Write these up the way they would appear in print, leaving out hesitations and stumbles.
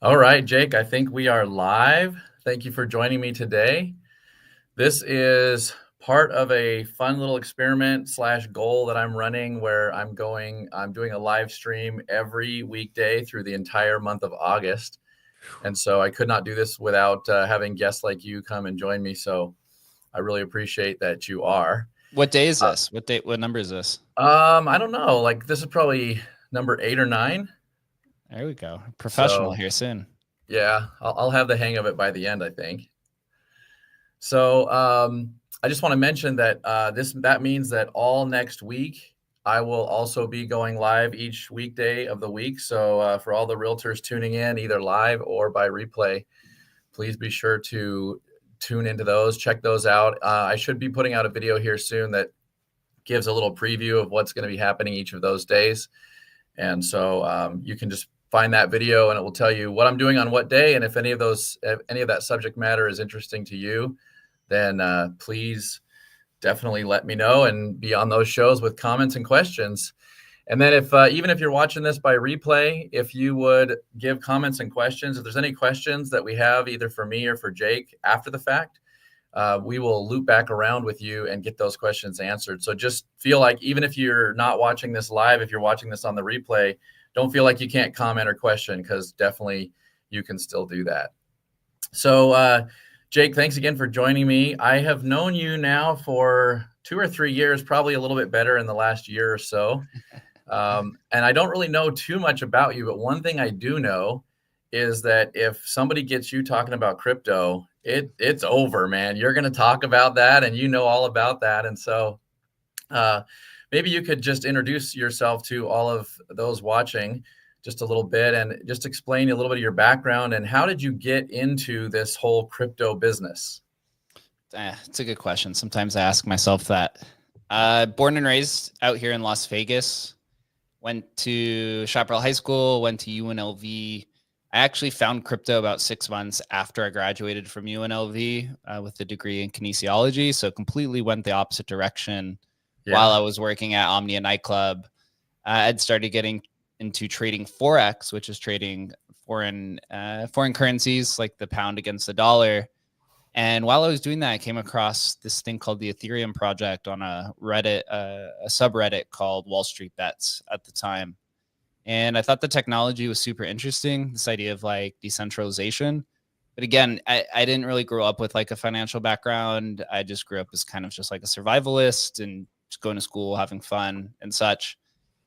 All right, Jake, I think we are live. Thank you for joining me today. This is part of a fun little experiment slash goal that I'm running where I'm doing a live stream every weekday through the entire month of August. And so I could not do this without having guests like you come and join me. So I really appreciate that you are. What day is Uh, this? What number is this? I don't know, like this is probably number 8 or 9. There we go. Professional So here soon. yeah, I'll have the hang of it by the end, I think. So I just want to mention that that means that all next week I will also be going live each weekday of the week. So for all the realtors tuning in, either live or by replay, please be sure to tune into those, check those out. I should be putting out a video here soon that gives a little preview of what's going to be happening each of those days. And so you can just find that video and it will tell you what I'm doing on what day. And if any of that subject matter is interesting to you, then please definitely let me know and be on those shows with comments and questions. And then if even if you're watching this by replay, if you would give comments and questions, if there's any questions that we have either for me or for Jake after the fact, we will loop back around with you and get those questions answered. So just feel like even if you're not watching this live, if you're watching this on the replay, don't feel like you can't comment or question, because definitely you can still do that. So Jake, thanks again for joining me. I have known you now for 2 or 3 years, probably a little bit better in the last year or so. And I don't really know too much about you, but one thing I do know is that if somebody gets you talking about crypto, it's over, man. You're going to talk about that and you know all about that. And so uh, maybe you could just introduce yourself to all of those watching just a little bit and just explain a little bit of your background and how did you get into this whole crypto business? It's a good question. Sometimes I ask myself that. Born and raised out here in Las Vegas. Went to Chaparral High School, went to UNLV. I actually found crypto about 6 months after I graduated from UNLV with a degree in kinesiology. So completely went the opposite direction. While Yeah. I was working at Omnia nightclub, I'd started getting into trading Forex, which is trading foreign currencies like the pound against the dollar. And while I was doing that, I came across this thing called the Ethereum project on a Reddit, a subreddit called Wall Street Bets at the time. And I thought the technology was super interesting, this idea of like decentralization. But again, I didn't really grow up with like a financial background. I just grew up as kind of just like a survivalist and just going to school, having fun and such.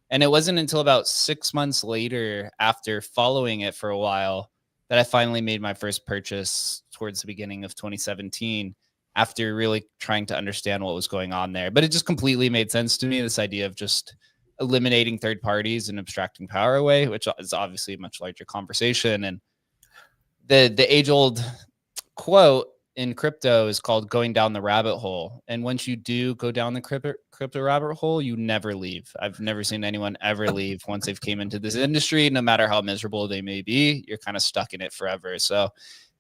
And it wasn't until about 6 months later, after following it for a while, that I finally made my first purchase towards the beginning of 2017, after really trying to understand what was going on there. But it just completely made sense to me, this idea of just eliminating third parties and abstracting power away, which is obviously a much larger conversation. And the age old quote in crypto is called going down the rabbit hole. And once you do go down the crypto rabbit hole, you never leave. I've never seen anyone ever leave once they've came into this industry, no matter how miserable they may be. You're kind of stuck in it forever. So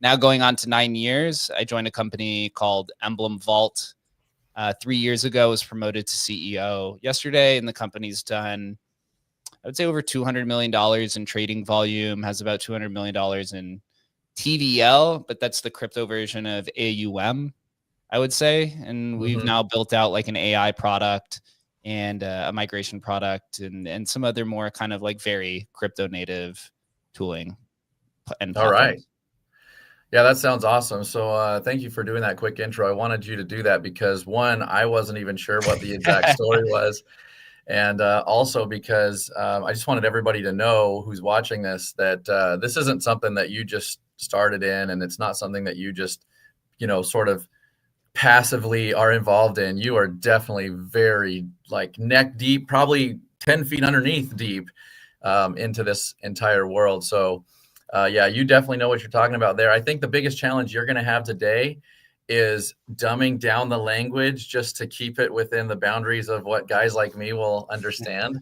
now going on to 9 years, I joined a company called Emblem Vault. 3 years ago, was promoted to CEO yesterday, and the company's done, I would say, over $200 million in trading volume, has about $200 million in TVL, but that's the crypto version of AUM, I would say. And we've Mm-hmm. now built out like an AI product and a migration product and some other more kind of like very crypto native tooling and All right. platforms. Yeah, that sounds awesome. So thank you for doing that quick intro. I wanted you to do that because one, I wasn't even sure what the exact story was. And also because I just wanted everybody to know who's watching this that this isn't something that you just started in, and it's not something that you just, sort of passively are involved in. You are definitely very like neck deep, probably 10 feet underneath deep into this entire world. So yeah, you definitely know what you're talking about there. I think the biggest challenge you're going to have today is dumbing down the language just to keep it within the boundaries of what guys like me will understand.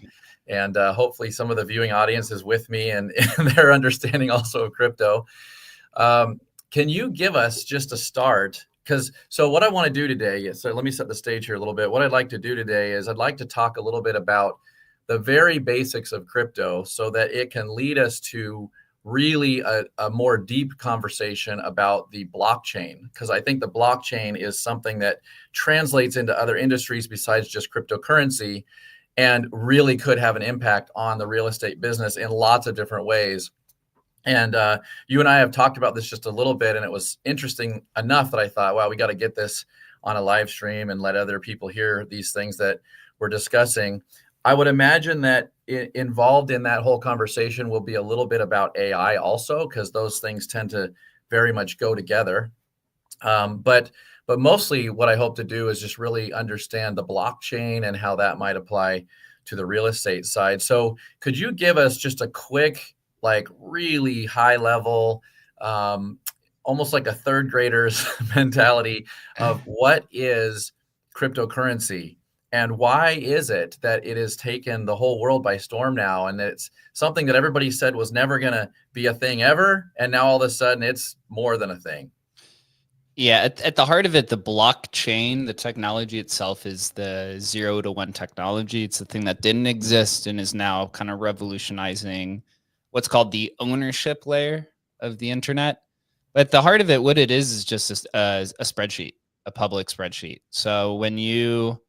And hopefully some of the viewing audience is with me and their understanding also of crypto. Um, can you give us just a start? So what I want to do today, so let me set the stage here a little bit. What I'd like to do today is I'd like to talk a little bit about the very basics of crypto so that it can lead us to really a more deep conversation about the blockchain, because I think the blockchain is something that translates into other industries besides just cryptocurrency, and really could have an impact on the real estate business in lots of different ways. And you and I have talked about this just a little bit, and it was interesting enough that I thought, wow, we got to get this on a live stream and let other people hear these things that we're discussing. I would imagine that involved in that whole conversation will be a little bit about AI also, because those things tend to very much go together. But mostly what I hope to do is just really understand the blockchain and how that might apply to the real estate side. So could you give us just a quick, like really high level, almost like a third grader's mentality of what is cryptocurrency and why is it that it has taken the whole world by storm now? And it's something that everybody said was never going to be a thing ever. And now all of a sudden it's more than a thing. Yeah, at the heart of it, the blockchain, the technology itself is the 0 to 1 technology. It's the thing that didn't exist and is now kind of revolutionizing what's called the ownership layer of the internet. But at the heart of it, what it is just a spreadsheet, a public spreadsheet. So when you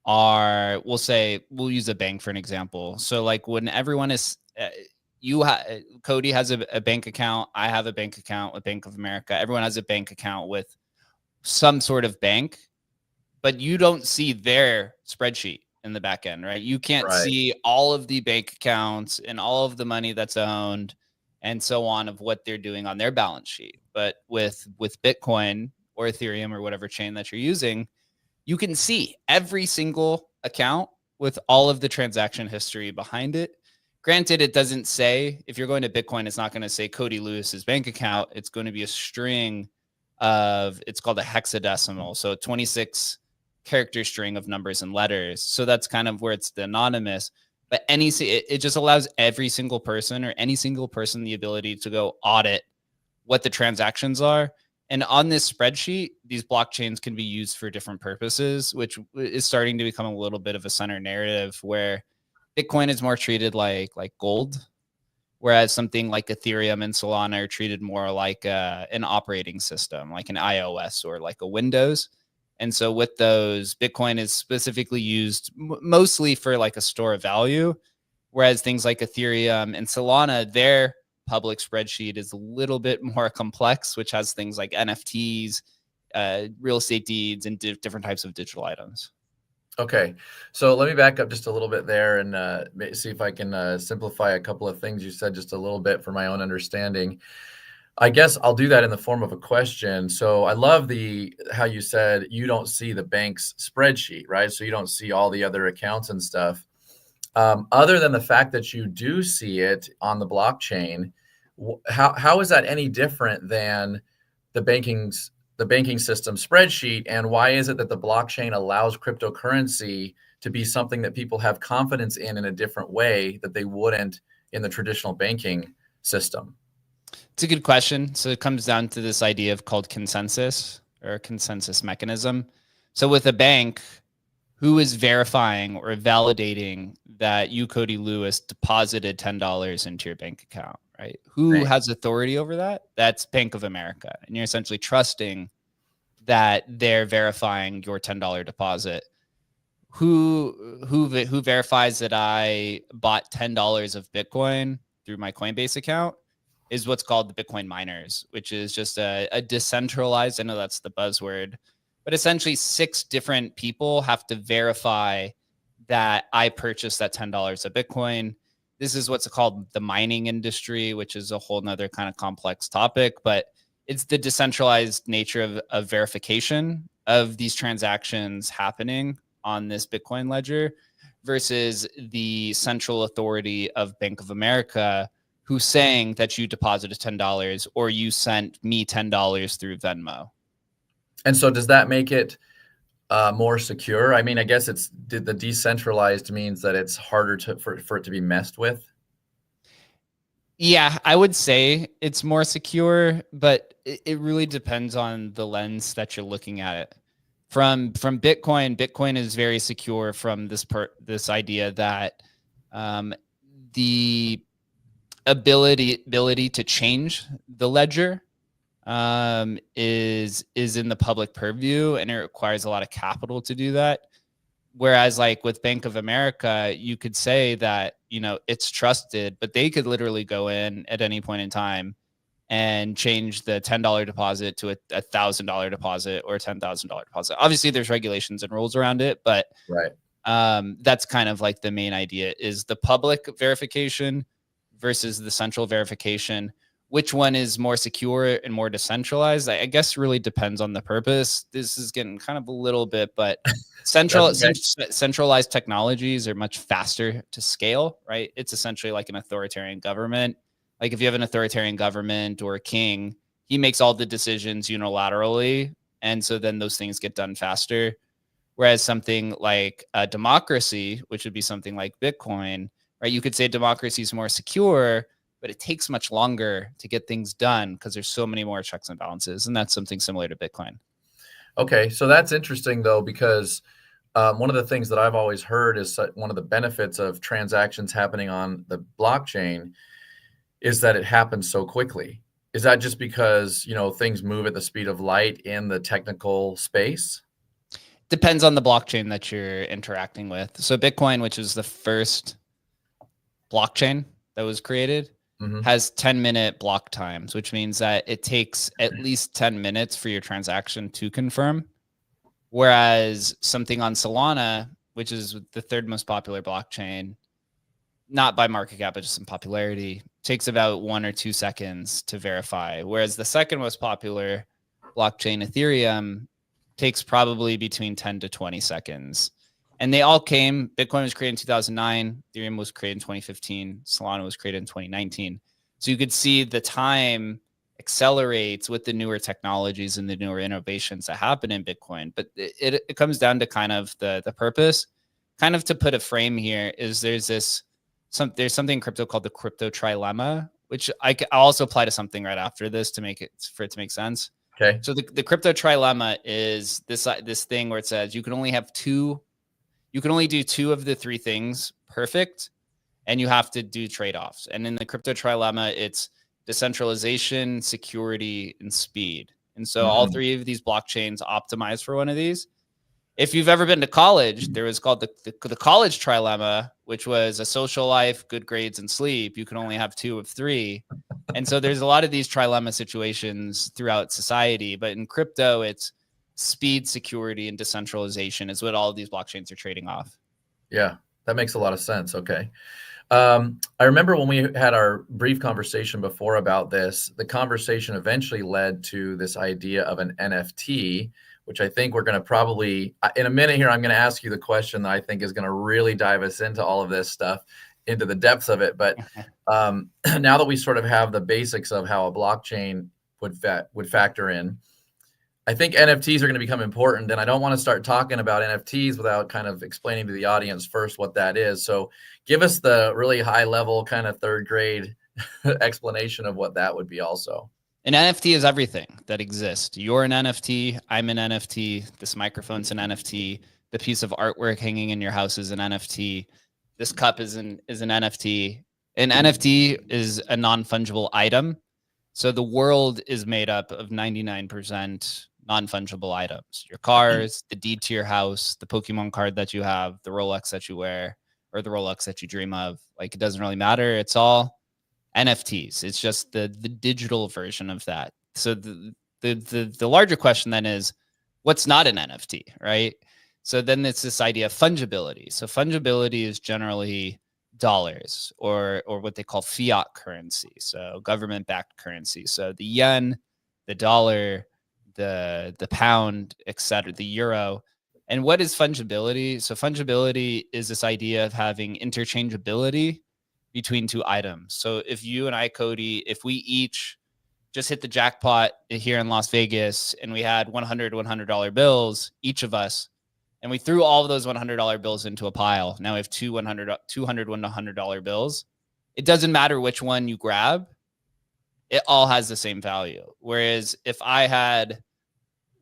are, we'll use a bank for an example. So like when everyone is, Cody has a bank account. I have a bank account with Bank of America. Everyone has a bank account with some sort of bank, but you don't see their spreadsheet in the back end, right? You can't see all of the bank accounts and all of the money that's owned and so on of what they're doing on their balance sheet. But with Bitcoin or Ethereum or whatever chain that you're using, you can see every single account with all of the transaction history behind it. Granted, it doesn't say, if you're going to Bitcoin, it's not going to say Cody Lewis's bank account. It's going to be a string of, it's called a hexadecimal. So a 26 character string of numbers and letters. So that's kind of where it's the anonymous. But it just allows every single person or any single person the ability to go audit what the transactions are. And on this spreadsheet, these blockchains can be used for different purposes, which is starting to become a little bit of a center narrative where Bitcoin is more treated like gold, whereas something like Ethereum and Solana are treated more like an operating system, like an iOS or like a Windows. And so with those, Bitcoin is specifically used mostly for like a store of value, whereas things like Ethereum and Solana, their public spreadsheet is a little bit more complex, which has things like NFTs, real estate deeds, and different types of digital items. Okay, so let me back up just a little bit there and see if I can simplify a couple of things you said just a little bit for my own understanding. I guess I'll do that in the form of a question. So I love how you said you don't see the bank's spreadsheet, right? So you don't see all the other accounts and stuff. Other than the fact that you do see it on the blockchain, how is that any different than the banking system spreadsheet? And why is it that the blockchain allows cryptocurrency to be something that people have confidence in a different way that they wouldn't in the traditional banking system? It's a good question. So it comes down to this idea of called consensus or a consensus mechanism. So with a bank, who is verifying or validating that you, Cody Lewis, deposited $10 into your bank account, right? Who has authority over that? That's Bank of America. And you're essentially trusting that they're verifying your $10 deposit. Who verifies that I bought $10 of Bitcoin through my Coinbase account is what's called the Bitcoin miners, which is just a decentralized, I know that's the buzzword, but essentially 6 different people have to verify that I purchased that $10 of Bitcoin. This is what's called the mining industry, which is a whole nother kind of complex topic, but it's the decentralized nature of verification of these transactions happening on this Bitcoin ledger versus the central authority of Bank of America, who's saying that you deposited $10 or you sent me $10 through Venmo. And so does that make it more secure? I mean, I guess the decentralized means that it's harder for it to be messed with. Yeah, I would say it's more secure, but it really depends on the lens that you're looking at it. From Bitcoin is very secure from this idea that the ability to change the ledger is in the public purview, and it requires a lot of capital to do that. Whereas like with Bank of America, you could say that, you know, it's trusted, but they could literally go in at any point in time and change the $10 deposit to a $1,000 deposit or a $10,000 deposit. Obviously there's regulations and rules around it, but Right. That's kind of like the main idea, is the public verification versus the central verification. Which one is more secure and more decentralized? I guess really depends on the purpose. This is getting kind of a little bit, but centralized technologies are much faster to scale, right? It's essentially like an authoritarian government. Like if you have an authoritarian government or a king, he makes all the decisions unilaterally. And so then those things get done faster. Whereas something like a democracy, which would be something like Bitcoin, right? You could say democracy is more secure, but it takes much longer to get things done because there's so many more checks and balances. And that's something similar to Bitcoin. Okay, so that's interesting though, because one of the things that I've always heard is one of the benefits of transactions happening on the blockchain is that it happens so quickly. Is that just because, you know, things move at the speed of light in the technical space? Depends on the blockchain that you're interacting with. So Bitcoin, which is the first blockchain that was created, has 10-minute block times, which means that it takes at least 10 minutes for your transaction to confirm. Whereas something on Solana, which is the third most popular blockchain, not by market cap, but just in popularity, takes about 1 or 2 seconds to verify. Whereas the second most popular blockchain, Ethereum, takes probably between 10 to 20 seconds. And they all came, Bitcoin was created in 2009, Ethereum was created in 2015, Solana was created in 2019. So you could see the time accelerates with the newer technologies and the newer innovations that happen in Bitcoin. But it comes down to kind of the purpose. Kind of to put a frame here is there's something in crypto called the crypto trilemma, which I'll also apply to something right after this to make it make sense. Okay. So the crypto trilemma is this thing where it says you can only do 2 of the 3 things perfect, and you have to do trade-offs. And in the crypto trilemma, it's decentralization, security, and speed. And so all 3 of these blockchains optimize for one of these. If you've ever been to college, there was called the college trilemma, which was a social life, good grades, and sleep. You can only have 2 of 3. And so there's a lot of these trilemma situations throughout society. But in crypto, it's speed, security, and decentralization is what all of these blockchains are trading off. Yeah, that makes a lot of sense. Okay. I remember when we had our brief conversation before about this, the conversation eventually led to this idea of an NFT, which I think we're going to probably, in a minute here, I'm going to ask you the question that I think is going to really dive us into all of this stuff, into the depths of it. But now that we sort of have the basics of how a blockchain would factor in, I think NFTs are going to become important, and I don't want to start talking about NFTs without kind of explaining to the audience first what that is. So give us the really high level kind of third grade explanation of what that would be also. An NFT is everything that exists. You're an NFT. I'm an NFT. This microphone's an NFT. The piece of artwork hanging in your house is an NFT. This cup is an NFT. An NFT is a non-fungible item. So the world is made up of 99% non-fungible items. Your cars, the deed to your house, the Pokemon card that you have, the Rolex that you wear, or the Rolex that you dream of. Like, it doesn't really matter. It's all NFTs. It's just the digital version of that. So the larger question then is, what's not an NFT, right? So then it's this idea of fungibility. So fungibility is generally dollars or what they call fiat currency. So government-backed currency. So the yen, the dollar, the pound, etc., the euro. And what is fungibility? So fungibility is this idea of having interchangeability between 2 items. So if you and I, Cody, if we each just hit the jackpot here in Las Vegas and we had $100 bills, each of us, and we threw all of those $100 bills into a pile. Now we have 200 $100 bills. It doesn't matter which one you grab. It all has the same value. Whereas if I had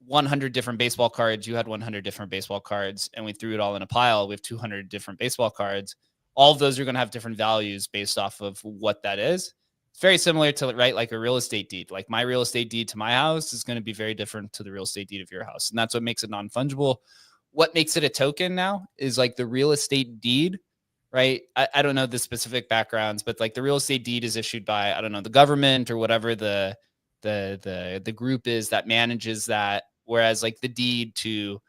100 different baseball cards, you had 100 different baseball cards, and we threw it all in a pile, we have 200 different baseball cards. all of those are going to have different values based off of what that is. It's very similar to, right, like a real estate deed. Like my real estate deed to my house is going to be very different to the real estate deed of your house. And that's what makes it non-fungible. What makes it a token now is like the real estate deed, right? I don't know the specific backgrounds, but like the real estate deed is issued by, I don't know, the government or whatever the group is that manages that. Whereas like the deed to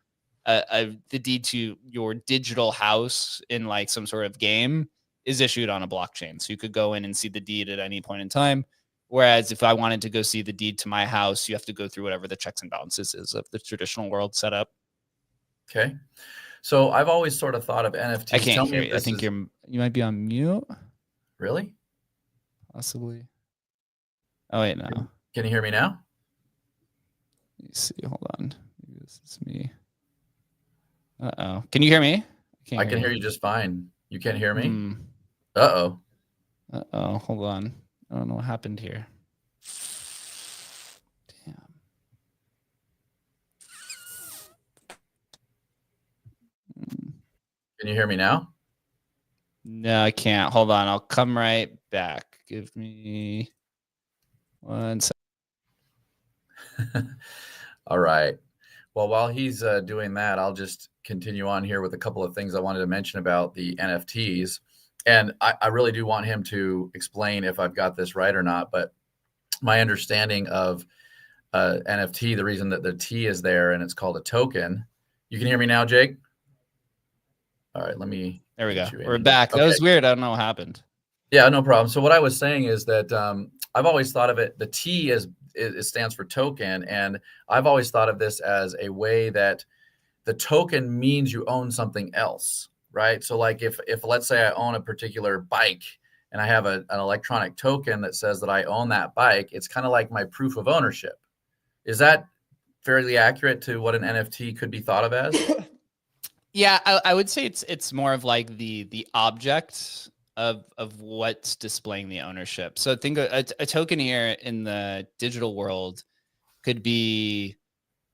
your digital house in like some sort of game is issued on a blockchain. So you could go in and see the deed at any point in time. Whereas if I wanted to go see the deed to my house, you have to go through whatever the checks and balances is of the traditional world setup. Okay. So I've always sort of thought of NFTs. I can't hear you. I think you might be on mute. Really? Possibly. Oh, wait, no. Can you hear me now? Let me see. Hold on. Maybe this is me. Uh-oh. Can you hear me? I can hear you just fine. You can't hear me? Hmm. Uh-oh. Uh-oh. Hold on. I don't know what happened here. Damn. Can you hear me now? No, I can't. Hold on. I'll come right back. Give me 1 second. All right. Well, while he's doing that, I'll just continue on here with a couple of things I wanted to mention about the NFTs. And I really do want him to explain if I've got this right or not. But my understanding of NFT, the reason that the T is there and it's called a token. You can hear me now, Jake? All right, let me. There we go. We're back. Okay. That was weird. I don't know what happened. Yeah, no problem. So what I was saying is that I've always thought of it, the T it stands for token. And I've always thought of this as a way that the token means you own something else, right? So like if let's say I own a particular bike and I have an electronic token that says that I own that bike, it's kind of like my proof of ownership. Is that fairly accurate to what an NFT could be thought of as? Yeah, I would say it's more of like the object of what's displaying the ownership. So think a token here in the digital world could be,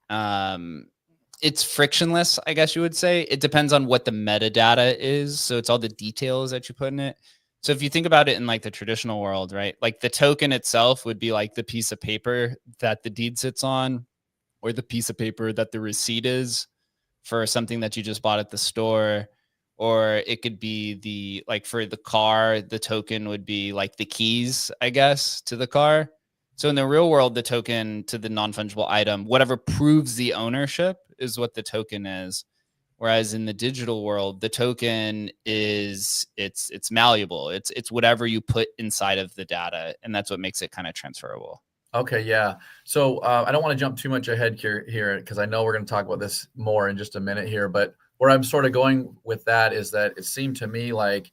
it's frictionless, I guess you would say. It depends on what the metadata is. So it's all the details that you put in it. So if you think about it in like the traditional world, right? Like the token itself would be like the piece of paper that the deed sits on, or the piece of paper that the receipt is for something that you just bought at the store. Or it could be like for the car, the token would be like the keys, I guess, to the car. So in the real world, the token to the non-fungible item, whatever proves the ownership is what the token is. Whereas in the digital world, the token is it's malleable. It's whatever you put inside of the data, and that's what makes it kind of transferable. Okay, yeah. So I don't want to jump too much ahead here because I know we're going to talk about this more in just a minute here. But where I'm sort of going with that is that it seemed to me like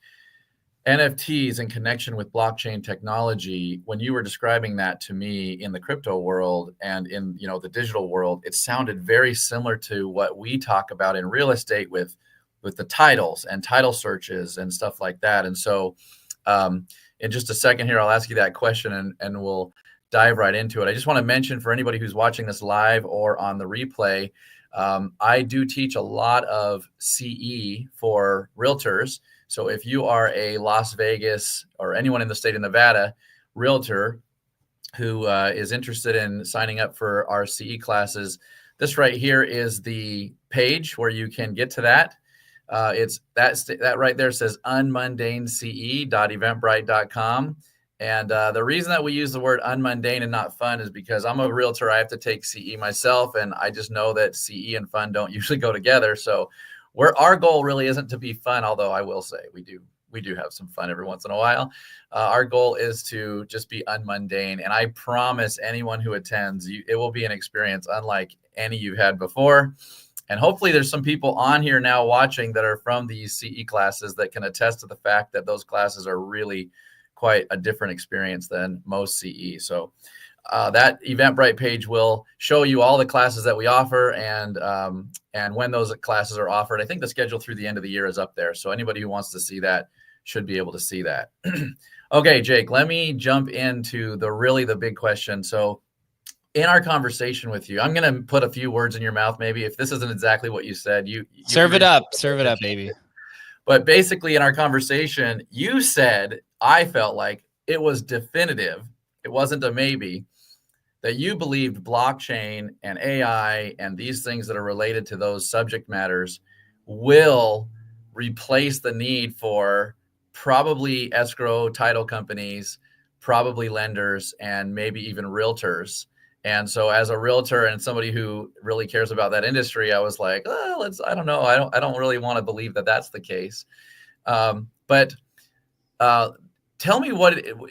NFTs in connection with blockchain technology, when you were describing that to me in the crypto world and in the digital world, it sounded very similar to what we talk about in real estate with the titles and title searches and stuff like that. And so in just a second here, I'll ask you that question and we'll dive right into it. I just want to mention for anybody who's watching this live or on the replay, I do teach a lot of CE for realtors. So if you are a Las Vegas or anyone in the state of Nevada realtor who is interested in signing up for our CE classes, this right here is the page where you can get to that. It's that right there says unmundanece.eventbrite.com. And the reason that we use the word unmundane and not fun is because I'm a realtor. I have to take CE myself, and I just know that CE and fun don't usually go together. So our goal really isn't to be fun, although I will say we do have some fun every once in a while. Our goal is to just be unmundane. And I promise anyone who attends, it will be an experience unlike any you've had before. And hopefully there's some people on here now watching that are from these CE classes that can attest to the fact that those classes are really quite a different experience than most CE. So that Eventbrite page will show you all the classes that we offer and when those classes are offered. I think the schedule through the end of the year is up there. So anybody who wants to see that should be able to see that. Okay, Jake, let me jump into the big question. So in our conversation with you, I'm going to put a few words in your mouth. Maybe if this isn't exactly what you said, you serve it up, baby. But basically in our conversation, you said, I felt like it was definitive. It wasn't a maybe, that you believed blockchain and AI and these things that are related to those subject matters will replace the need for probably escrow title companies, probably lenders, and maybe even realtors. And so as a realtor and somebody who really cares about that industry, I was like, oh, I don't know. I don't really want to believe that that's the case. But tell me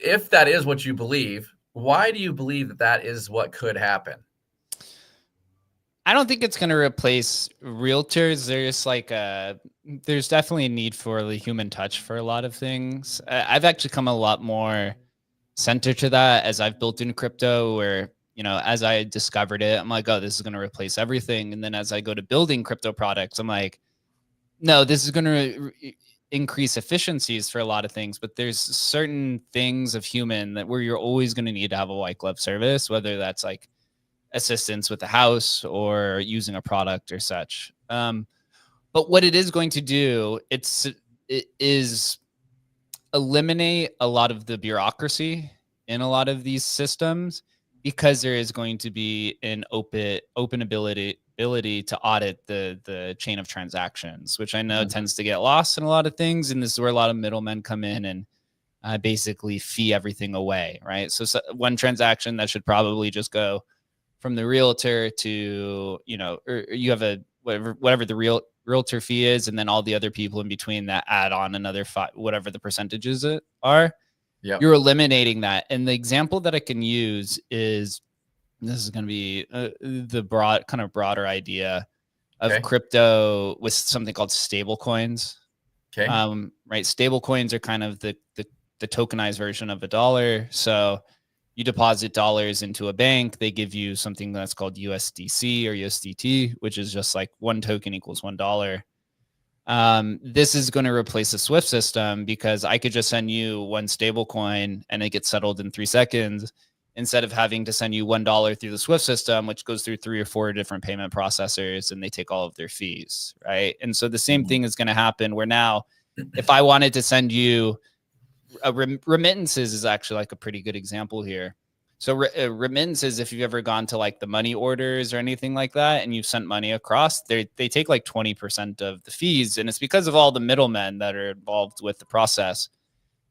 if that is what you believe, why do you believe that that is what could happen? I don't think it's going to replace realtors. There's definitely a need for the human touch for a lot of things. I've actually come a lot more centered to that as I've built in crypto, where, as I discovered it, I'm like, oh, this is going to replace everything. And then as I go to building crypto products, I'm like, no, this is going to increase efficiencies for a lot of things, but there's certain things of human that where you're always going to need to have a white glove service, whether that's like assistance with the house or using a product or such. But what it is going to do, it is eliminate a lot of the bureaucracy in a lot of these systems, because there is going to be an open ability to audit the chain of transactions, which I know tends to get lost in a lot of things. And this is where a lot of middlemen come in and basically fee everything away, right? So one transaction that should probably just go from the realtor to, or you have a whatever the realtor fee is, and then all the other people in between that add on another whatever the percentages are. Yep. You're eliminating that. And the example that I can use is, this is going to be the broader idea of crypto with something called stable coins. Okay. Right. Stable coins are kind of the tokenized version of a dollar. So you deposit dollars into a bank, they give you something that's called USDC or USDT, which is just like one token equals $1. This is going to replace the SWIFT system, because I could just send you one stable coin and it gets settled in 3 seconds, instead of having to send you $1 through the SWIFT system, which goes through 3 or 4 different payment processors, and they take all of their fees, right? And so the same thing is going to happen, where now if I wanted to send you remittances is actually like a pretty good example here. So remittances, if you've ever gone to like the money orders or anything like that, and you've sent money across, they take like 20% of the fees. And it's because of all the middlemen that are involved with the process.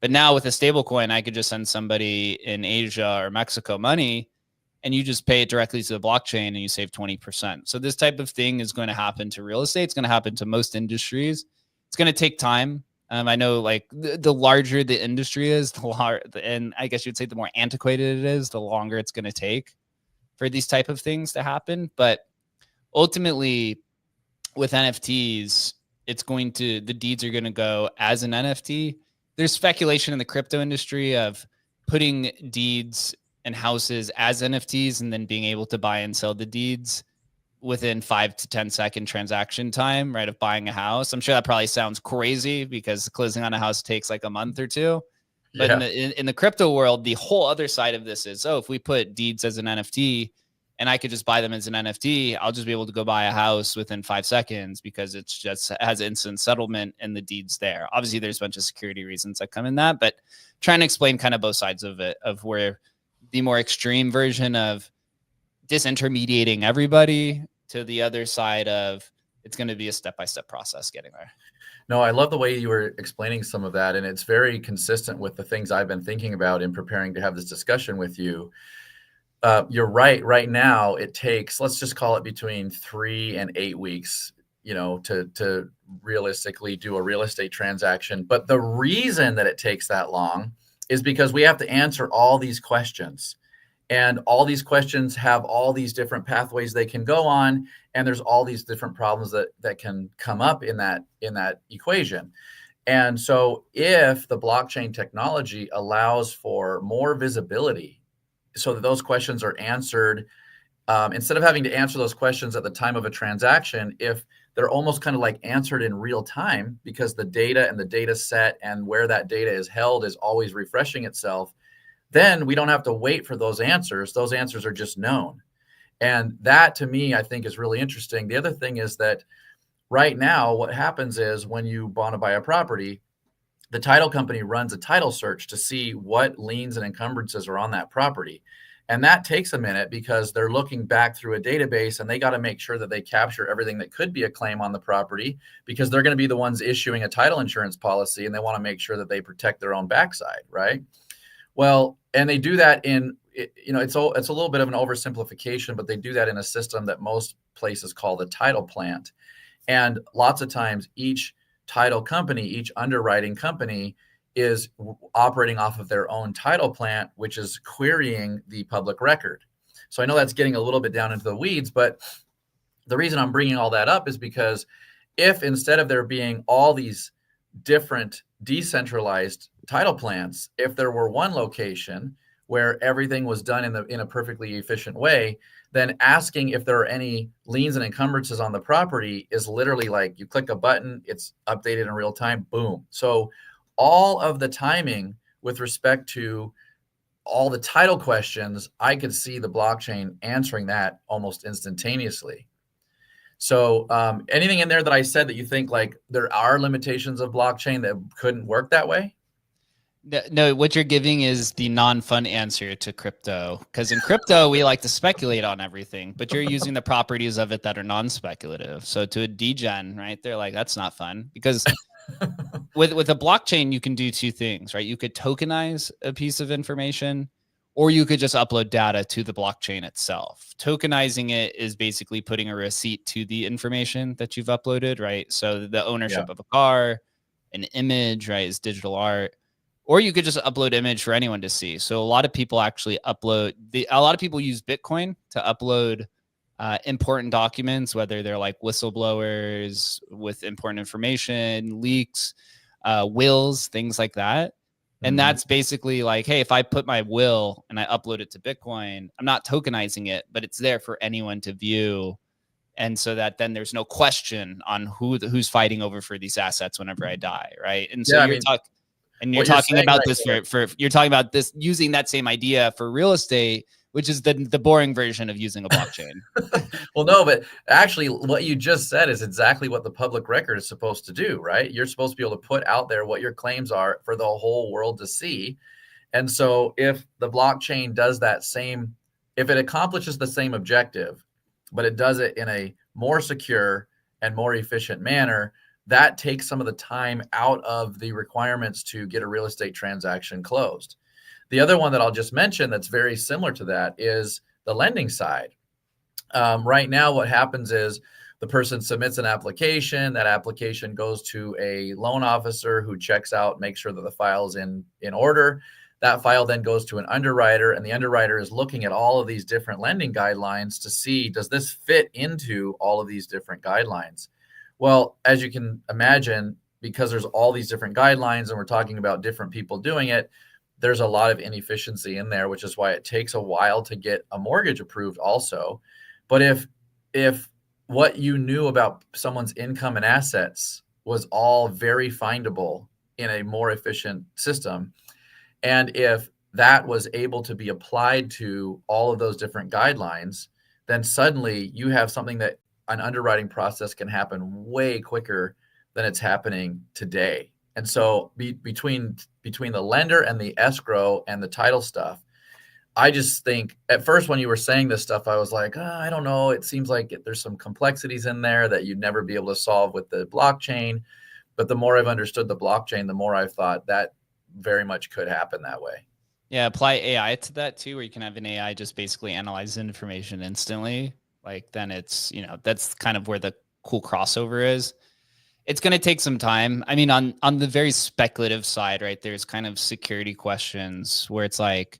But now with a stable coin, I could just send somebody in Asia or Mexico money, and you just pay it directly to the blockchain and you save 20%. So this type of thing is going to happen to real estate. It's going to happen to most industries. It's going to take time. I know, like the larger the industry is, and I guess you'd say the more antiquated it is, the longer it's going to take for these type of things to happen. But ultimately, with NFTs, the deeds are going to go as an NFT. There's speculation in the crypto industry of putting deeds and houses as NFTs and then being able to buy and sell the deeds within 5 to 10 second transaction time, right, of buying a house. I'm sure that probably sounds crazy, because closing on a house takes like a month or two. But in the crypto world, the whole other side of this is, if we put deeds as an NFT and I could just buy them as an NFT, I'll just be able to go buy a house within 5 seconds, because it has instant settlement and the deed's there. Obviously, there's a bunch of security reasons that come in that, but trying to explain kind of both sides of it, of where the more extreme version of disintermediating everybody to the other side of, it's going to be a step-by-step process getting there. No, I love the way you were explaining some of that. And it's very consistent with the things I've been thinking about in preparing to have this discussion with you. You're right. Right now, it takes, let's just call it between 3 and 8 weeks, to realistically do a real estate transaction. But the reason that it takes that long is because we have to answer all these questions. And all these questions have all these different pathways they can go on. And there's all these different problems that can come up in that equation. And so if the blockchain technology allows for more visibility so that those questions are answered, instead of having to answer those questions at the time of a transaction, if they're almost kind of like answered in real time, because the data and the data set and where that data is held is always refreshing itself, then we don't have to wait for those answers. Those answers are just known. And that, to me, I think is really interesting. The other thing is that right now, what happens is when you want to buy a property, the title company runs a title search to see what liens and encumbrances are on that property. And that takes a minute because they're looking back through a database and they got to make sure that they capture everything that could be a claim on the property, because they're going to be the ones issuing a title insurance policy and they want to make sure that they protect their own backside, right? Well, and they do that it's a little bit of an oversimplification, but they do that in a system that most places call the title plant. And lots of times each title company, each underwriting company is operating off of their own title plant, which is querying the public record. So I know that's getting a little bit down into the weeds, but the reason I'm bringing all that up is because if instead of there being all these different decentralized title plants, if there were one location where everything was done in a perfectly efficient way, then asking if there are any liens and encumbrances on the property is literally like you click a button, it's updated in real time, boom. So all of the timing with respect to all the title questions, I could see the blockchain answering that almost instantaneously. So anything in there that I said that you think like there are limitations of blockchain that couldn't work that way? No, what you're giving is the non-fun answer to crypto. Because in crypto, we like to speculate on everything, but you're using the properties of it that are non-speculative. So to a degen, right, they're like, that's not fun. Because with a blockchain, you can do two things, right? You could tokenize a piece of information, or you could just upload data to the blockchain itself. Tokenizing it is basically putting a receipt to the information that you've uploaded, right? So the ownership of a car, an image, right, is digital art. Or you could just upload image for anyone to see. So a lot of people actually a lot of people use Bitcoin to upload important documents, whether they're like whistleblowers with important information, leaks, wills, things like that. And that's basically like, hey, if I put my will and I upload it to Bitcoin, I'm not tokenizing it, but it's there for anyone to view. And so that then there's no question on who's fighting over for these assets whenever I die, right? And so you're talking about this you're talking about this using that same idea for real estate, which is the boring version of using a blockchain. Well, no, but actually what you just said is exactly what the public record is supposed to do, right? You're supposed to be able to put out there what your claims are for the whole world to see. And so if the blockchain does that same, if it accomplishes the same objective, but it does it in a more secure and more efficient manner, that takes some of the time out of the requirements to get a real estate transaction closed. The other one that I'll just mention that's very similar to that is the lending side. Right now, what happens is the person submits an application. That application goes to a loan officer who checks out, makes sure that the file is in order. That file then goes to an underwriter, and the underwriter is looking at all of these different lending guidelines to see, does this fit into all of these different guidelines? Well, as you can imagine, because there's all these different guidelines and we're talking about different people doing it, there's a lot of inefficiency in there, which is why it takes a while to get a mortgage approved also. But if what you knew about someone's income and assets was all very findable in a more efficient system, and if that was able to be applied to all of those different guidelines, then suddenly you have something that an underwriting process can happen way quicker than it's happening today. And so between the lender and the escrow and the title stuff, I just think at first when you were saying this stuff, I was like, I don't know. It seems like there's some complexities in there that you'd never be able to solve with the blockchain. But the more I've understood the blockchain, the more I've thought that very much could happen that way. Yeah, apply AI to that too, where you can have an AI just basically analyze information instantly. Like then it's, that's kind of where the cool crossover is. It's going to take some time. I mean, on the very speculative side, right, there's kind of security questions where it's like,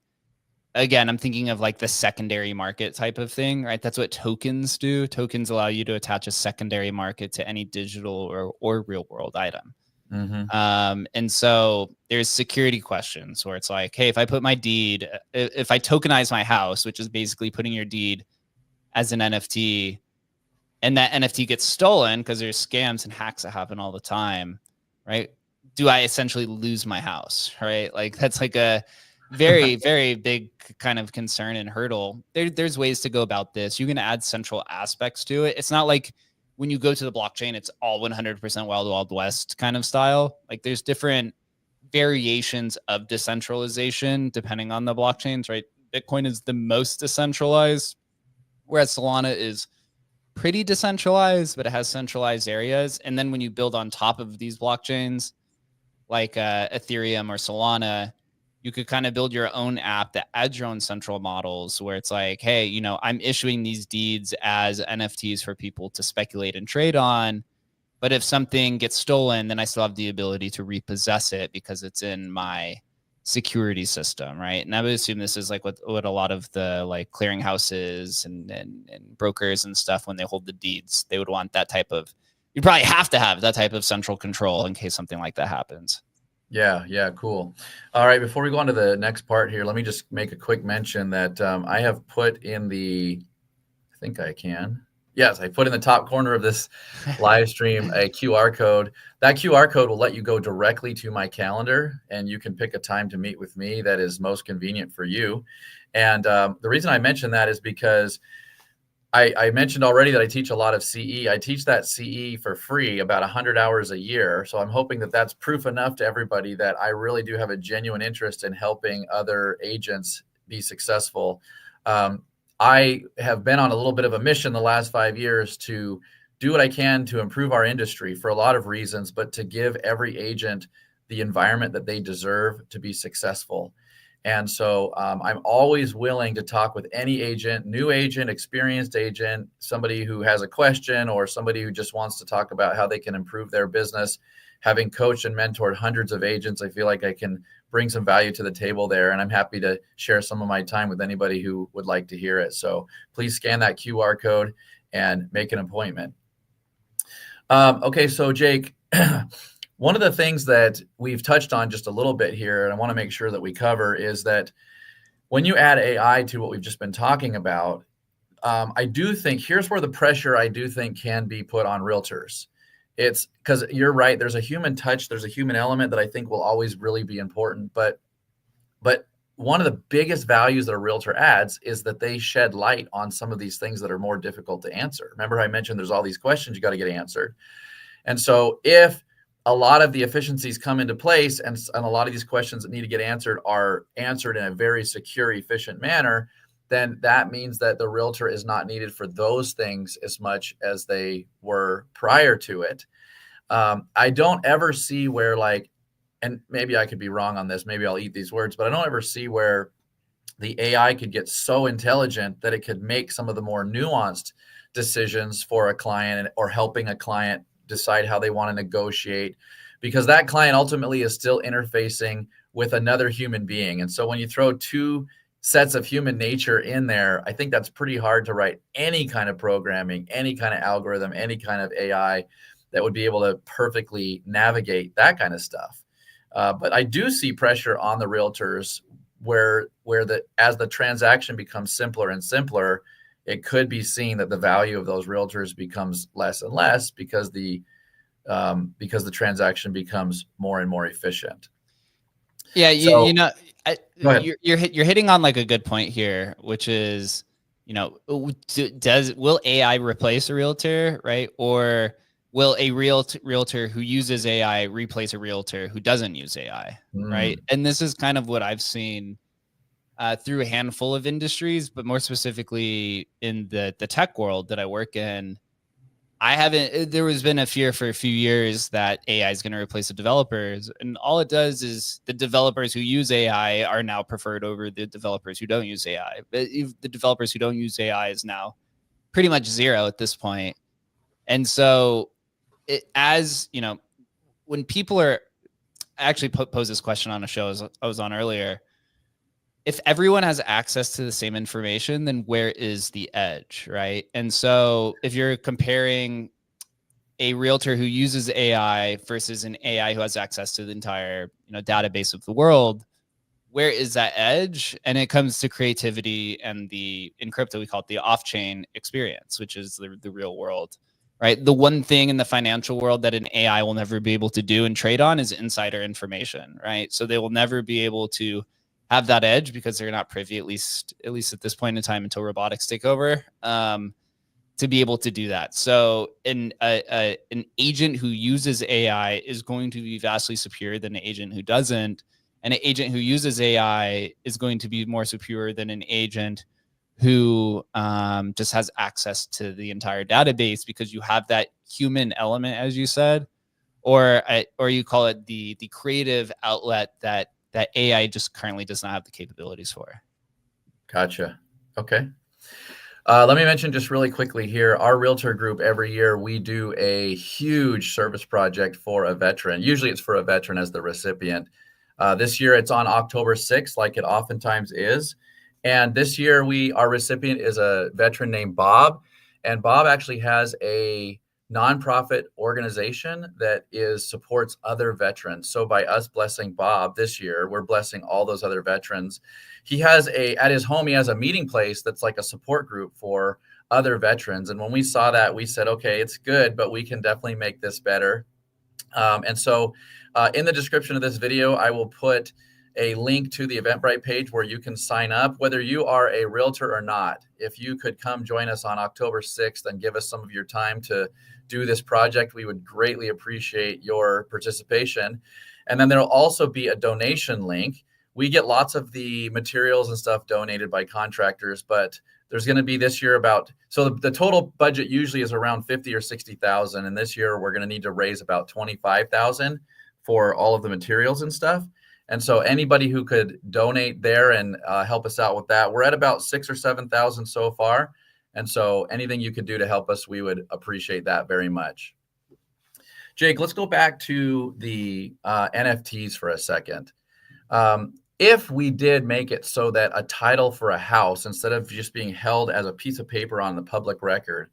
again, I'm thinking of like the secondary market type of thing, right? That's what tokens do. Tokens allow you to attach a secondary market to any digital or real world item. And so there's security questions where it's like, hey, if I put my deed, if I tokenize my house, which is basically putting your deed as an NFT, and that NFT gets stolen because there's scams and hacks that happen all the time, right? Do I essentially lose my house, right? Like that's like a very, very big kind of concern and hurdle. There's ways to go about this. You can add central aspects to it. It's not like when you go to the blockchain, it's all 100% wild, wild west kind of style. Like there's different variations of decentralization depending on the blockchains, right? Bitcoin is the most decentralized, whereas Solana is pretty decentralized, but it has centralized areas. And then when you build on top of these blockchains, like Ethereum or Solana, you could kind of build your own app that adds your own central models where it's like, hey, you know, I'm issuing these deeds as NFTs for people to speculate and trade on. But if something gets stolen, then I still have the ability to repossess it because it's in my security system, right? And I would assume this is like what a lot of the like clearinghouses and brokers and stuff, when they hold the deeds, they would want that type of, you probably have to have that type of central control in case something like that happens. Yeah, cool. All right, before we go on to the next part here, let me just make a quick mention that I have put in the, I think I can. Yes, I put in the top corner of this live stream a QR code. That QR code will let you go directly to my calendar, and you can pick a time to meet with me that is most convenient for you. And the reason I mention that is because I mentioned already that I teach a lot of CE. I teach that CE for free, about 100 hours a year. So I'm hoping that that's proof enough to everybody that I really do have a genuine interest in helping other agents be successful. I have been on a little bit of a mission the last 5 years to do what I can to improve our industry for a lot of reasons, but to give every agent the environment that they deserve to be successful. And so I'm always willing to talk with any agent, new agent, experienced agent, somebody who has a question or somebody who just wants to talk about how they can improve their business. Having coached and mentored hundreds of agents, I feel like I can bring some value to the table there. And I'm happy to share some of my time with anybody who would like to hear it. So please scan that QR code and make an appointment. Okay, so Jake, one of the things that we've touched on just a little bit here, and I want to make sure that we cover, is that when you add AI to what we've just been talking about, I do think here's where the pressure I do think can be put on realtors. It's because you're right. There's a human touch. There's a human element that I think will always really be important. But one of the biggest values that a realtor adds is that they shed light on some of these things that are more difficult to answer. Remember, I mentioned there's all these questions you got to get answered. And so if a lot of the efficiencies come into place and a lot of these questions that need to get answered are answered in a very secure, efficient manner, then that means that the realtor is not needed for those things as much as they were prior to it. I don't ever see where, like, and maybe I could be wrong on this, maybe I'll eat these words, but I don't ever see where the AI could get so intelligent that it could make some of the more nuanced decisions for a client or helping a client decide how they want to negotiate, because that client ultimately is still interfacing with another human being. And so when you throw two sets of human nature in there, I think that's pretty hard to write any kind of programming, any kind of algorithm, any kind of AI that would be able to perfectly navigate that kind of stuff. But I do see pressure on the realtors where as the transaction becomes simpler and simpler, it could be seen that the value of those realtors becomes less and less because the transaction becomes more and more efficient. Yeah, So, go ahead. you're hitting on like a good point here, which is, you know, will AI replace a realtor, right? Or will a realtor who uses AI replace a realtor who doesn't use AI, right? And this is kind of what I've seen through a handful of industries, but more specifically in the tech world that I work in. There has been a fear for a few years that AI is going to replace the developers. And all it does is the developers who use AI are now preferred over the developers who don't use AI. But the developers who don't use AI is now pretty much zero at this point. And so as you know, when people are I actually posed this question on a show I was on earlier. If everyone has access to the same information, then where is the edge, right? And so if you're comparing a realtor who uses AI versus an AI who has access to the entire, database of the world, where is that edge? And it comes to creativity and in crypto, we call it the off-chain experience, which is the real world, right? The one thing in the financial world that an AI will never be able to do and trade on is insider information, right? So they will never be able to have that edge because they're not privy, at least at this point in time, until robotics take over. to be able to do that. So an agent who uses AI is going to be vastly superior than an agent who doesn't. And an agent who uses AI is going to be more superior than an agent who just has access to the entire database, because you have that human element, as you said, or you call it the creative outlet that AI just currently does not have the capabilities for. Gotcha. Okay. Let me mention just really quickly here, our realtor group, every year we do a huge service project for a veteran. Usually it's for a veteran as the recipient. This year it's on October 6th, like it oftentimes is. And this year our recipient is a veteran named Bob. And Bob actually has a nonprofit organization that supports other veterans. So by us blessing Bob this year, we're blessing all those other veterans. He has at his home, he has a meeting place that's like a support group for other veterans. And when we saw that, we said, okay, it's good, but we can definitely make this better. And so in the description of this video, I will put a link to the Eventbrite page where you can sign up, whether you are a realtor or not. If you could come join us on October 6th and give us some of your time to do this project, we would greatly appreciate your participation. And then there'll also be a donation link. We get lots of the materials and stuff donated by contractors, but there's going to be this year so the total budget usually is around 50 or 60,000. And this year we're going to need to raise about 25,000 for all of the materials and stuff. And so anybody who could donate there and help us out with that, we're at about 6,000 or 7,000 so far. And so anything you could do to help us, we would appreciate that very much. Jake, let's go back to the NFTs for a second. If we did make it so that a title for a house, instead of just being held as a piece of paper on the public record,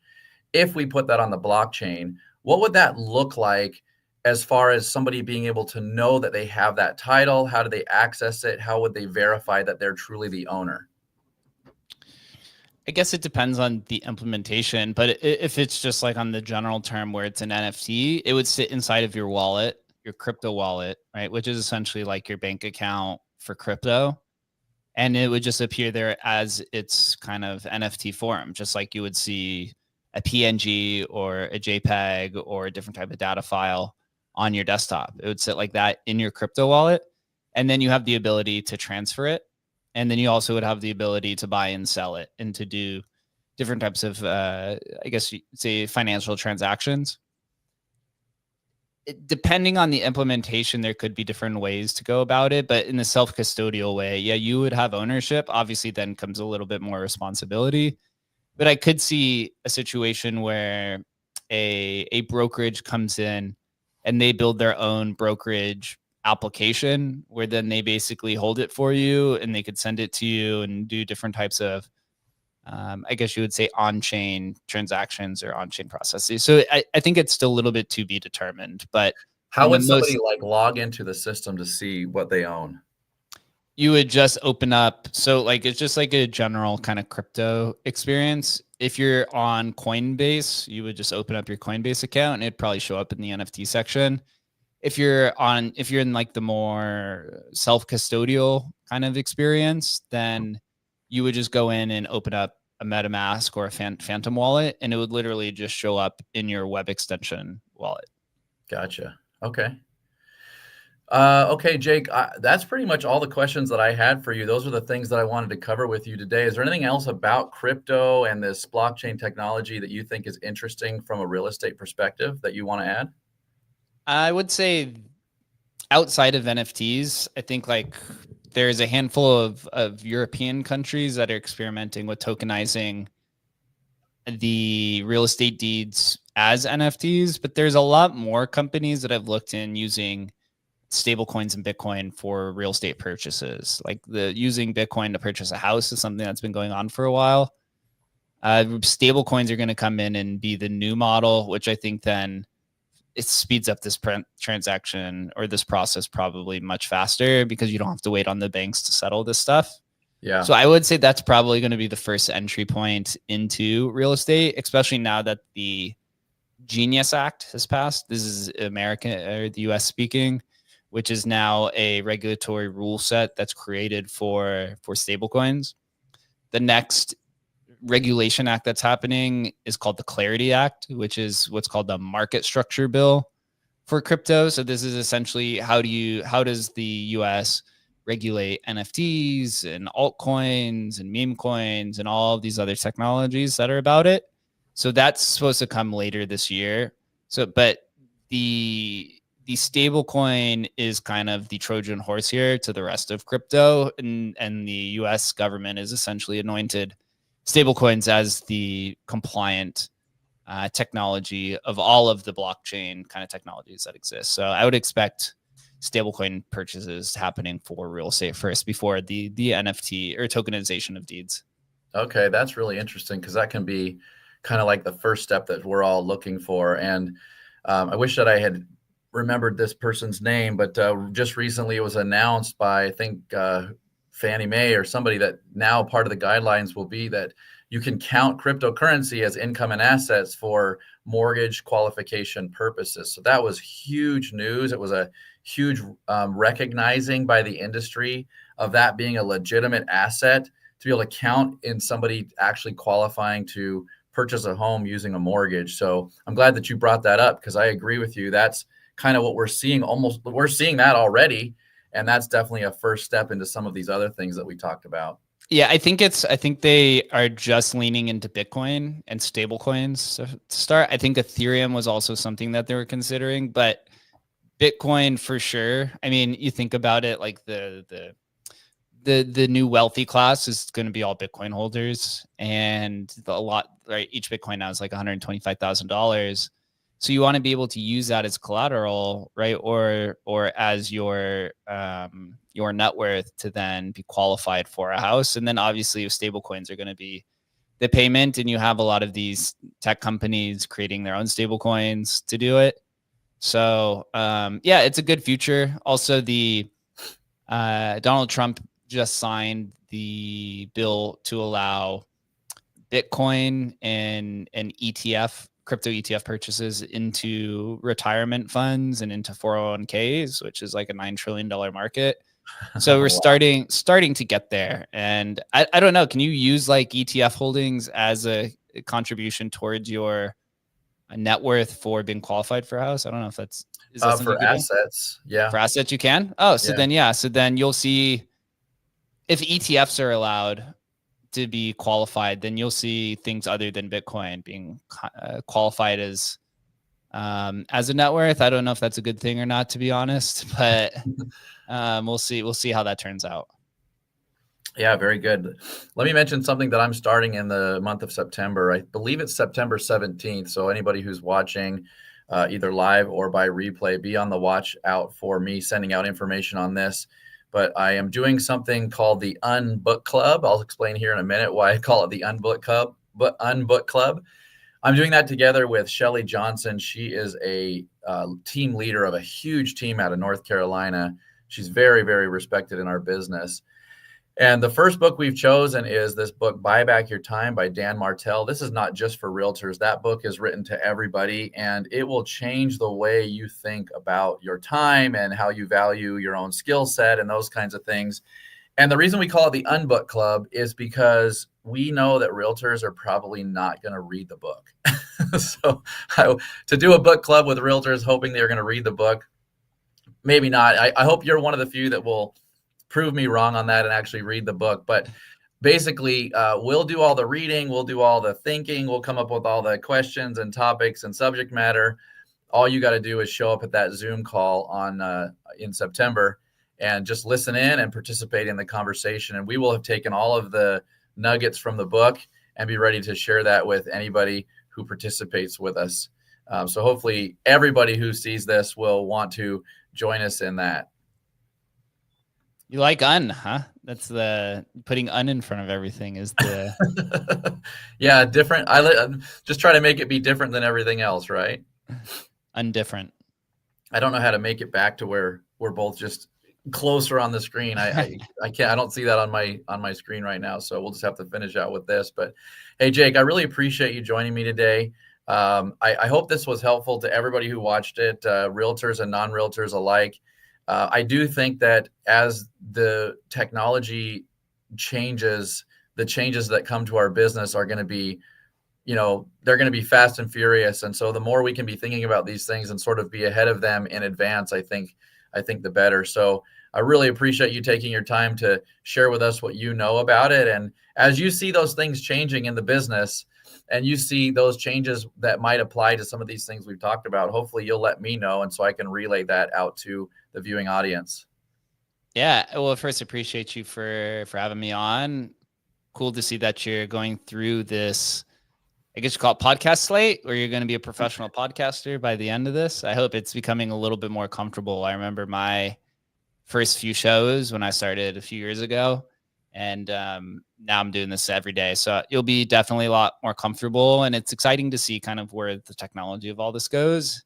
if we put that on the blockchain, what would that look like as far as somebody being able to know that they have that title? How do they access it? How would they verify that they're truly the owner? I guess it depends on the implementation, but if it's just like on the general term where it's an NFT, it would sit inside of your wallet, your crypto wallet, right? Which is essentially like your bank account for crypto. And it would just appear there as its kind of NFT form, just like you would see a PNG or a JPEG or a different type of data file on your desktop. It would sit like that in your crypto wallet. And then you have the ability to transfer it. And then you also would have the ability to buy and sell it and to do different types of, I guess you say, financial transactions. Depending on the implementation, there could be different ways to go about it. But in the self-custodial way, yeah, you would have ownership. Obviously, then comes a little bit more responsibility. But I could see a situation where a brokerage comes in and they build their own brokerage application where then they basically hold it for you and they could send it to you and do different types of, I guess you would say, on-chain transactions or on-chain processes. So I think it's still a little bit to be determined. But how would somebody like log into the system to see what they own? You would just open up. So like, it's just like a general kind of crypto experience. If you're on Coinbase, you would just open up your Coinbase account and it'd probably show up in the NFT section. If you're in like the more self-custodial kind of experience, then you would just go in and open up a MetaMask or a Phantom wallet, and it would literally just show up in your web extension wallet. Gotcha. Okay. Okay, Jake, that's pretty much all the questions that I had for you. Those are the things that I wanted to cover with you today. Is there anything else about crypto and this blockchain technology that you think is interesting from a real estate perspective that you want to add? I would say outside of NFTs, I think like there's a handful of European countries that are experimenting with tokenizing the real estate deeds as NFTs, but there's a lot more companies that I've looked in using stable coins and Bitcoin for real estate purchases. Like using Bitcoin to purchase a house is something that's been going on for a while. Stable coins are going to come in and be the new model, which I think then it speeds up this transaction or this process probably much faster because you don't have to wait on the banks to settle this stuff. Yeah. So I would say that's probably going to be the first entry point into real estate, especially now that the Genius Act has passed. This is American or the US speaking, which is now a regulatory rule set that's created for stablecoins. The next regulation act that's happening is called the Clarity Act, which is what's called the market structure bill for crypto. So this is essentially how does the US regulate NFTs and altcoins and meme coins and all of these other technologies that are about it. So that's supposed to come later this year. So, but the stable coin is kind of the Trojan horse here to the rest of crypto, and the US government is essentially anointed stable coins as the compliant technology of all of the blockchain kind of technologies that exist. So I would expect stablecoin purchases happening for real estate first before the NFT or tokenization of deeds. Okay, that's really interesting because that can be kind of like the first step that we're all looking for. And I wish that I had remembered this person's name, but just recently it was announced by, I think, Fannie Mae or somebody, that now part of the guidelines will be that you can count cryptocurrency as income and assets for mortgage qualification purposes. So that was huge news. It was a huge recognizing by the industry of that being a legitimate asset to be able to count in somebody actually qualifying to purchase a home using a mortgage. So I'm glad that you brought that up, because I agree with you. That's kind of what we're seeing. We're seeing that already. And that's definitely a first step into some of these other things that we talked about. Yeah, I think they are just leaning into Bitcoin and stable coins to start. I think Ethereum was also something that they were considering, but Bitcoin for sure. I mean, you think about it, like the new wealthy class is going to be all Bitcoin holders, and right? Each Bitcoin now is like $125,000. So you want to be able to use that as collateral, right? Or as your net worth to then be qualified for a house. And then obviously stable coins are going to be the payment. And you have a lot of these tech companies creating their own stable coins to do it. So yeah, it's a good future. Also, the Donald Trump just signed the bill to allow Bitcoin and ETF, crypto ETF purchases into retirement funds and into 401ks, which is like a $9 trillion market. So we're starting to get there. And I don't know, can you use like ETF holdings as a contribution towards your net worth for being qualified for a house? I don't know if is that For assets. Yeah. For assets you can? Oh, so yeah. So then you'll see if ETFs are allowed to be qualified, then you'll see things other than Bitcoin being qualified as a net worth. I don't know if that's a good thing or not, to be honest, but we'll see. We'll see how that turns out. Yeah, very good. Let me mention something that I'm starting in the month of September. I believe it's September 17th. So anybody who's watching either live or by replay, be on the watch out for me sending out information on this. But I am doing something called the Unbook Club. I'll explain here in a minute why I call it the Unbook Club. But Unbook Club, I'm doing that together with Shelly Johnson. She is a team leader of a huge team out of North Carolina. She's very, very respected in our business. And the first book we've chosen is this book, Buy Back Your Time by Dan Martell. This is not just for realtors. That book is written to everybody, and it will change the way you think about your time and how you value your own skill set and those kinds of things. And the reason we call it the Unbook Club is because we know that realtors are probably not going to read the book. So to do a book club with realtors hoping they're going to read the book, maybe not. I hope you're one of the few that will prove me wrong on that and actually read the book. But basically, we'll do all the reading, we'll do all the thinking, we'll come up with all the questions and topics and subject matter. All you got to do is show up at that Zoom call in September and just listen in and participate in the conversation. And we will have taken all of the nuggets from the book and be ready to share that with anybody who participates with us. So hopefully everybody who sees this will want to join us in that. You like un, huh? That's the putting un in front of everything is the yeah, different. I just try to make it be different than everything else, right? Undifferent. I don't know how to make it back to where we're both just closer on the screen. I can't. I don't see that on my screen right now. So we'll just have to finish out with this. But hey, Jake, I really appreciate you joining me today. I hope this was helpful to everybody who watched it, realtors and non-realtors alike. I do think that as the technology changes the changes that come to our business are going to be, they're going to be fast and furious. And so the more we can be thinking about these things and sort of be ahead of them in advance, I think the better. So I really appreciate you taking your time to share with us what you know about it. And as you see those things changing in the business and you see those changes that might apply to some of these things we've talked about, hopefully you'll let me know. And so I can relay that out to the viewing audience. Yeah. Well, first, appreciate you for having me on. Cool to see that you're going through this, I guess you call it podcast slate, where you're going to be a professional podcaster by the end of this. I hope it's becoming a little bit more comfortable. I remember my first few shows when I started a few years ago, and now I'm doing this every day. So you'll be definitely a lot more comfortable, and it's exciting to see kind of where the technology of all this goes.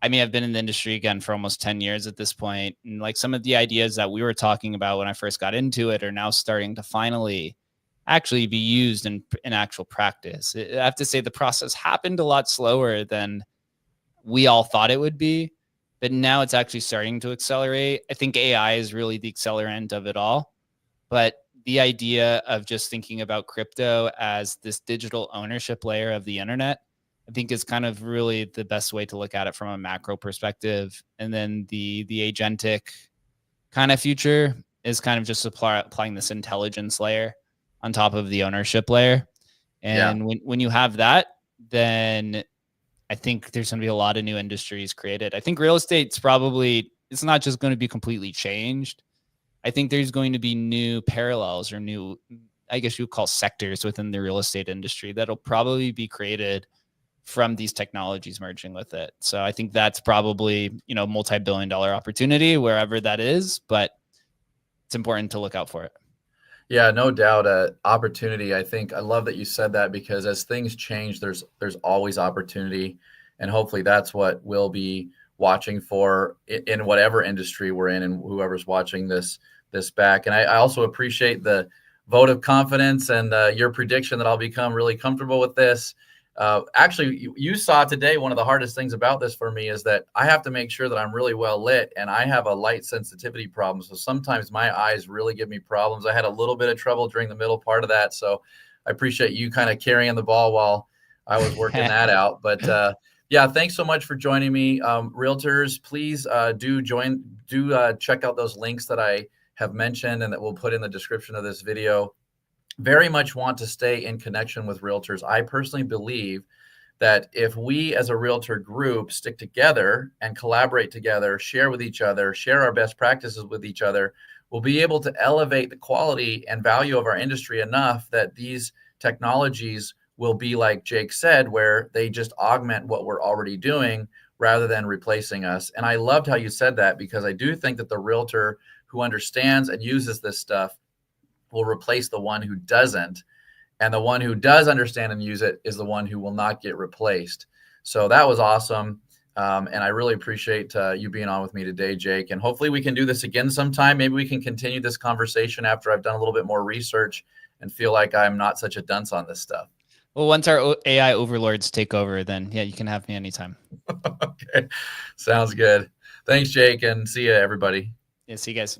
I mean, I've been in the industry again for almost 10 years at this point, and like some of the ideas that we were talking about when I first got into it are now starting to finally actually be used in actual practice. I have to say the process happened a lot slower than we all thought it would be, but now it's actually starting to accelerate. I think AI is really the accelerant of it all, but the idea of just thinking about crypto as this digital ownership layer of the internet, I think is kind of really the best way to look at it from a macro perspective. And then the agentic kind of future is kind of just applying this intelligence layer on top of the ownership layer. And when you have that, then I think there's going to be a lot of new industries created. I think real estate's probably, it's not just going to be completely changed. I think there's going to be new parallels or new, I guess you would call sectors within the real estate industry that'll probably be created from these technologies merging with it. So I think that's probably, multi-billion-dollar opportunity wherever that is, but it's important to look out for it. Yeah, no doubt. Opportunity. I think I love that you said that, because as things change, there's always opportunity, and hopefully that's what we'll be watching for in whatever industry we're in, and whoever's watching this back. And I also appreciate the vote of confidence and your prediction that I'll become really comfortable with this. Actually, you saw today, one of the hardest things about this for me is that I have to make sure that I'm really well lit, and I have a light sensitivity problem. So sometimes my eyes really give me problems. I had a little bit of trouble during the middle part of that. So I appreciate you kind of carrying the ball while I was working that out. But yeah, thanks so much for joining me. Realtors, please do check out those links that I have mentioned and that we'll put in the description of this video. Very much want to stay in connection with realtors. I personally believe that if we as a realtor group stick together and collaborate together, share with each other, share our best practices with each other, we'll be able to elevate the quality and value of our industry enough that these technologies will be, like Jake said, where they just augment what we're already doing rather than replacing us. And I loved how you said that, because I do think that the realtor who understands and uses this stuff will replace the one who doesn't. And the one who does understand and use it is the one who will not get replaced. So that was awesome. And I really appreciate you being on with me today, Jake. And hopefully we can do this again sometime. Maybe we can continue this conversation after I've done a little bit more research and feel like I'm not such a dunce on this stuff. Well, once our AI overlords take over, then yeah, you can have me anytime. Okay. Sounds good. Thanks, Jake. And see you, everybody. Yeah, see you guys.